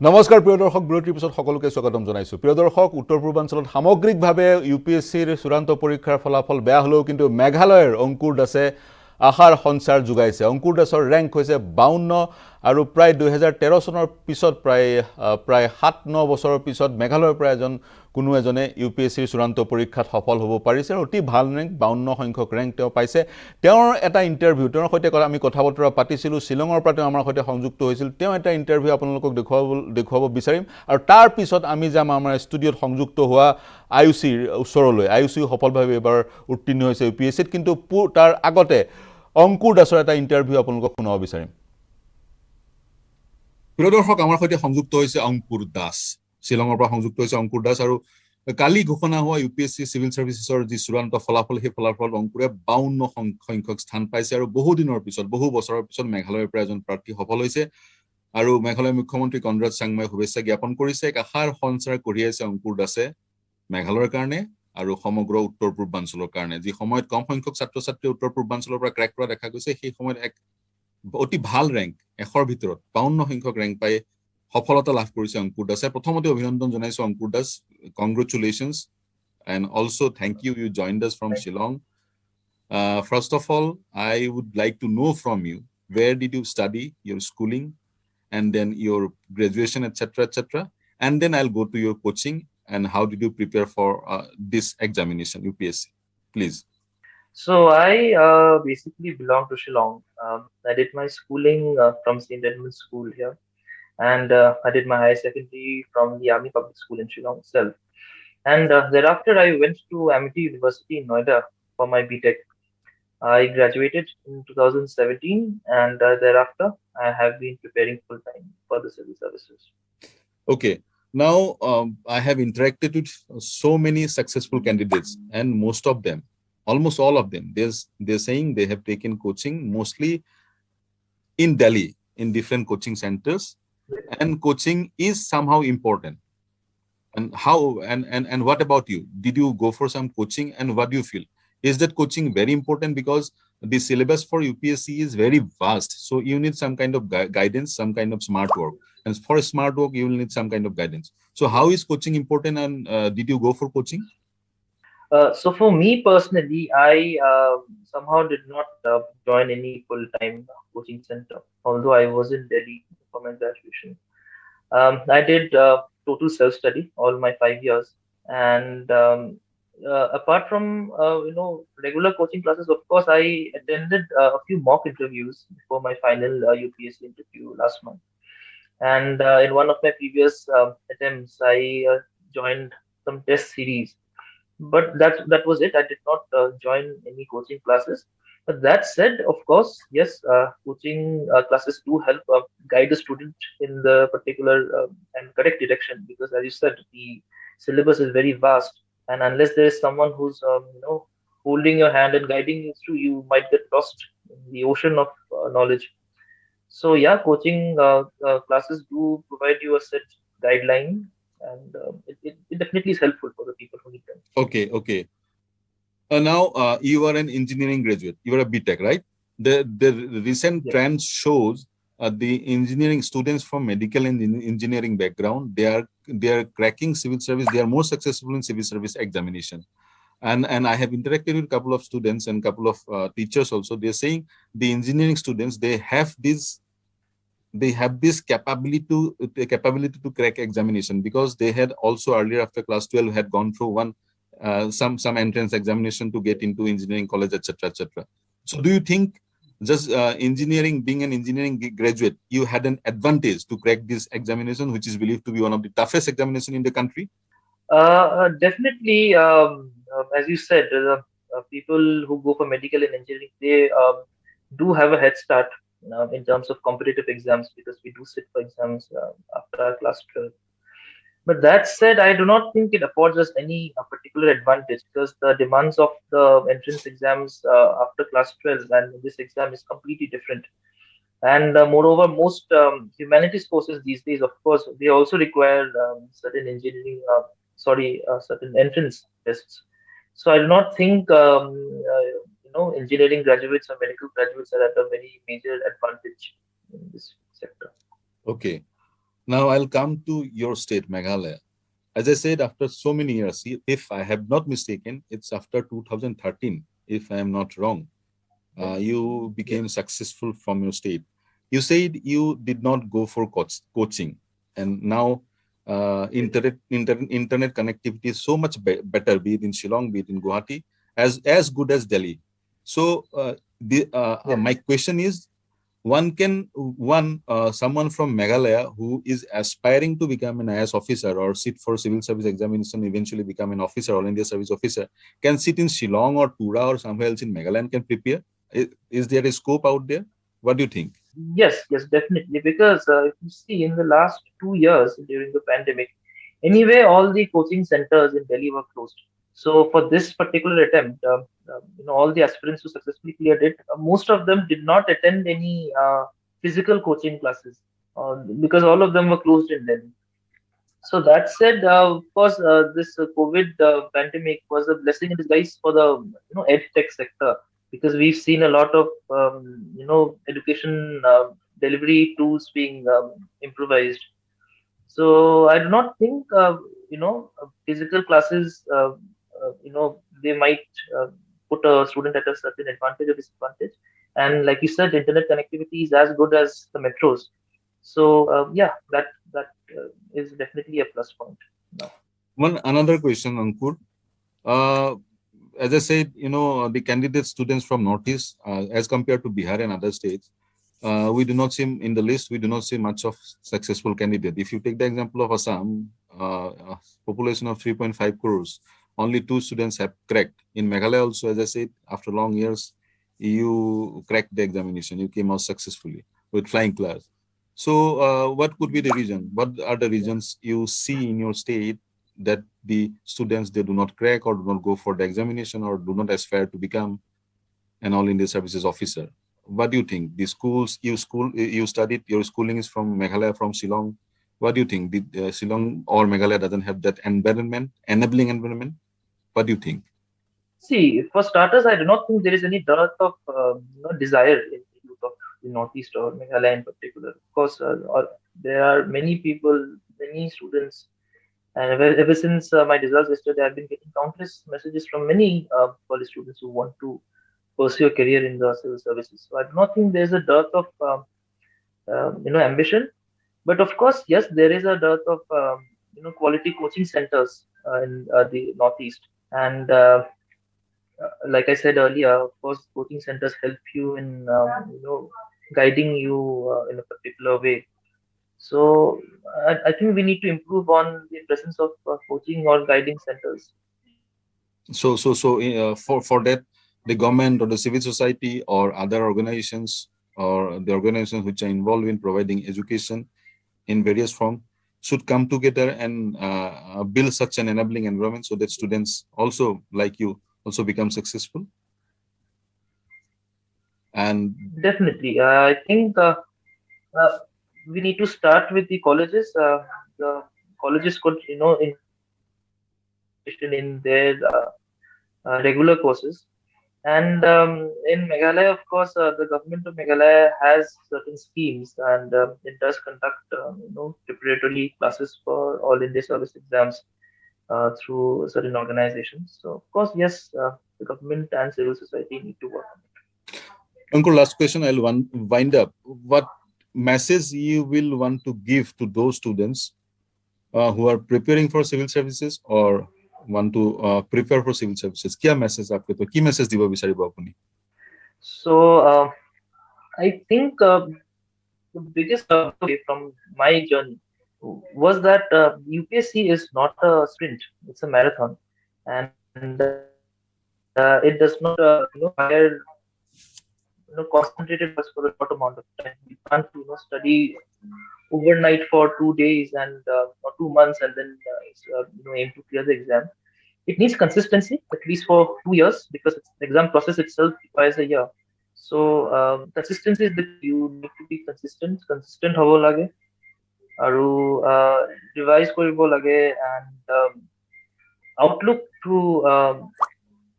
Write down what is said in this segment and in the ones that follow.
নমস্কাৰ প্ৰিয় দৰ্শক বিৰতিৰ পিছত সকলোকে স্বাগতম জনাইছো প্ৰিয় দৰ্শক উত্তৰ পূৰ্বাঞ্চলত সামগ্ৰিকভাৱে UPSCৰ চূড়ান্ত পৰীক্ষাৰ ফলাফল বেয়া হলেও কিন্তু মেঘালয়ৰ অংকুৰ দাসে আশাৰ সঞ্চাৰ যোগাইছে অংকুৰ দাসৰ ৰেংক হৈছে 52 আৰু প্ৰায় 2013 চনৰ পিছত প্ৰায় 7-9 বছৰৰ পিছত মেঘালয়ৰ প্ৰায় কোনো এজনে UPSCৰ চূড়ান্ত পৰীক্ষাত সফল হ'ব পাৰিছে আৰু অতি ভাল ৰেংক 52 সংখ্যক ৰেংক তেওঁ পাইছে তেওঁৰ এটা ইন্টাৰভিউ তেওঁৰ সৈতে আমি কথা বতৰা পাতিছিলো শিলঙৰ পৰা তেওঁ আমাৰ সৈতে সংযুক্ত হৈছিল তেওঁ এটা ইন্টাৰভিউ আপোনালোকক দেখুৱাব বিচাৰিম আৰু তাৰ পিছত আমি যাম আমাৰ ষ্টুডিওত সংযুক্ত হোৱা আয়ুষীৰ ওচৰলৈ আয়ুষী সফলভাৱে এবাৰ উত্তীৰ্ণ হৈছে UPSCত কিন্তু তাৰ আগতে অংকুৰ দাসৰ এটা ইন্টাৰভিউ আপোনালোকক শুনাব বিচাৰিম প্ৰিয় দৰ্শক আমাৰ সৈতে সংযুক্ত হৈছে অংকুৰ দাস শিলঙৰ পৰা সংযুক্ত হৈছে অংকুৰ দাস আৰু কালি ঘোষণা হোৱা UPSC সিভিল সাৰ্ভিসেছৰ যি চূড়ান্ত ফলাফল সেই ফলাফল অংকুৰে 52 সংখ্যক স্থান পাইছে আৰু বহু বছৰৰ পিছত মেঘালয়ৰ পৰা এজন প্ৰাৰ্থী সফল হৈছে আৰু মেঘালয়ৰ মুখ্যমন্ত্ৰী কনৰাড চাংমাই শুভেচ্ছা জ্ঞাপন কৰিছে এক আশাৰ সঞ্চাৰ কঢ়িয়াইছে অংকুৰ দাসে মেঘালয়ৰ কাৰণে আৰু সমগ্ৰ উত্তৰ পূৰ্বাঞ্চলৰ কাৰণে যি সময়ত কম সংখ্যক ছাত্ৰ-ছাত্ৰী উত্তৰ পূৰ্বাঞ্চলৰ পৰা ক্ৰেক কৰা দেখা গৈছে সেই সময়ত এক অতি ভাল ৰেংক এশৰ ভিতৰত 52 সংখ্যক ৰেংক পাই সফলতা লাভ কৰিছে অংকুৰ দাসে প্ৰথমতে অভিনন্দন জনাইছো অংকুৰ Das কংগ্ৰেচুলেশনস and also thank you joined us from Shillong. First of all, I would like to know from you, where did you study your schooling and then your graduation, etc., and then I'll go to your coaching and how did you prepare for this examination, UPSC, please. So I basically belong to Shillong. I did my schooling from St. Edmund's School here, and I did my higher secondary from the Army Public School in Shillong itself. And thereafter, I went to Amity University in Noida for my BTech. I graduated in 2017, and thereafter, I have been preparing full-time for the civil services. Okay. Now, I have interacted with so many successful candidates, and most of them, almost all of them, they're saying they have taken coaching mostly in Delhi, in different coaching centers, and coaching is somehow important. And how and what about you? Did you go for some coaching and what do you feel? Is that coaching very important because the syllabus for UPSC is very vast, so you need some kind of guidance, some kind of smart work, and for smart work you will need some kind of guidance. So how is coaching important, and did you go for coaching? So for me personally, I somehow did not join any full-time coaching center, although I was in Delhi for my graduation. I did total self-study all my 5 years, and apart from regular coaching classes, of course, I attended a few mock interviews before my final UPSC interview last month. And in one of my previous attempts, I joined some test series. But that was it. I did not join any coaching classes. But that said, of course, yes, coaching classes do help guide the student in the particular and correct direction, because as you said, the syllabus is very vast, and unless there is someone who's holding your hand and guiding you through, you might get lost in the ocean of knowledge. So yeah, coaching classes do provide you a set guideline, and it definitely is helpful for the people who need them. Okay. Now you are an engineering graduate. You are a BTech, right? The recent trend shows the engineering students from medical and engineering background, they are cracking civil service. They are more successful in civil service examination. And I have interacted with a couple of students and a couple of teachers also. They're saying the engineering students, they have this capability to crack examination because they had also earlier after class 12 had gone through some entrance examination to get into engineering college, etc. So do you think just being an engineering graduate, you had an advantage to crack this examination, which is believed to be one of the toughest examination in the country? Definitely, as you said, people who go for medical and engineering, they do have a head start in terms of competitive exams, because we do sit for exams after our class 12. But that said, I do not think it affords us any particular advantage, because the demands of the entrance exams after class 12 and this exam is completely different. And moreover, most humanities courses these days, of course, they also require certain certain entrance tests. So I do not think engineering graduates or medical graduates are at a very major advantage in this sector. Okay. Now I'll come to your state, Meghalaya. As I said, after so many years, if I have not mistaken, it's after 2013, if I am not wrong, you became successful from your state. You said you did not go for coaching, and now internet connectivity is so much better, be it in Shillong, be it in Guwahati, as good as Delhi. So my question is, someone from Meghalaya who is aspiring to become an IAS officer or sit for civil service examination, eventually become an officer, All India Service Officer, can sit in Shillong or Tura or somewhere else in Meghalaya and can prepare? Is there a scope out there? What do you think? Yes, definitely. Because if you see in the last 2 years during the pandemic, anyway, all the coaching centers in Delhi were closed. So for this particular attempt, all the aspirants who successfully cleared it, most of them did not attend any physical coaching classes because all of them were closed in Delhi. So that said, of course, this COVID pandemic was a blessing in disguise for the ed tech sector, because we've seen a lot of education delivery tools being improvised. So I do not think physical classes they might put a student at a certain advantage or disadvantage. And like you said, internet connectivity is as good as the metros. So yeah, that is definitely a plus point. Another question, Ankur. As I said, the candidate students from Northeast, as compared to Bihar and other states, we do not see in the list, we do not see much of successful candidate. If you take the example of Assam, population of 3.5 crores, only 2 students have cracked. In Meghalaya also, as I said, after long years, you cracked the examination. You came out successfully with flying colors. So what could be the reason? What are the reasons you see in your state that the students, they do not crack or do not go for the examination or do not aspire to become an All India Services officer? What do you think? The schools you studied, your schooling is from Meghalaya, from Shillong. What do you think? The Shillong or Meghalaya doesn't have that enabling environment? What do you think? See, for starters, I do not think there is any dearth of desire in the youth of the Northeast or Meghalaya in particular. Of course, there are many people, many students, and ever since my results yesterday, I've been getting countless messages from many college students who want to pursue a career in the civil services. So I do not think there's a dearth of ambition, but of course, yes, there is a dearth of quality coaching centers in the Northeast, and like I said earlier, of course, coaching centers help you in guiding you in a particular way. So I think we need to improve on the presence of coaching or guiding centers. So for that, the government or the civil society or other organizations or the organizations which are involved in providing education in various forms should come together and build such an enabling environment so that students also, like you, also become successful. And definitely, I think we need to start with the colleges. The colleges could, in their regular courses. And in Meghalaya, of course, the government of Meghalaya has certain schemes, and it does conduct, preparatory classes for all India service exams through certain organizations. So, of course, yes, the government and civil society need to work on it. Ankur, last question, I'll wind up. What message you will want to give to those students who are preparing for civil services or want to prepare for civil services? Kya message aapke to? Ki message diba bisaribo apuni? So I think the biggest takeaway from my journey was that UPSC is not a sprint; it's a marathon, and it does not require concentrated efforts for a short amount of time. You can't study overnight for 2 days and or 2 months and then aim to clear the exam. It needs consistency, at least for 2 years, because the exam process itself requires a year. So consistency is the key. You need to be consistent hobo lage, aru revise koribo lage, and outlook to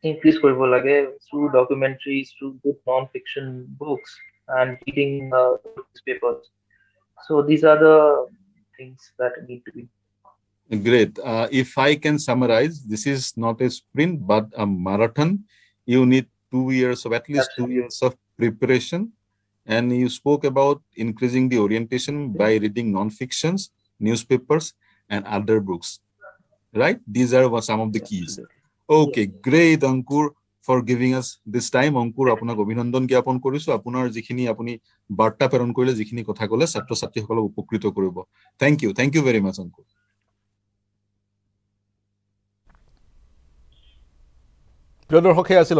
increase koribo lage through documentaries, through good non-fiction books, and reading newspapers. So these are the things that need to be. Great. If I can summarize, this is not a sprint but a marathon. You need 2 years of at least 2 years of preparation, and you spoke about increasing the orientation by reading non-fictions, newspapers, and other books. Right? These are some of the keys. Okay, great, Ankur, for giving us this time. Ankur, আপোনাক অভিনন্দন জ্ঞাপন কৰিছো। আপোনাৰ যিখিনি আপুনি বাৰ্তা প্ৰেৰণ কৰিলে, যিখিনি কথা ক'লে, ছাত্ৰ ছাত্ৰীসকলক উপকৃত কৰিব। Thank you very much, Ankur. প্ৰিয় দৰ্শক, আছিল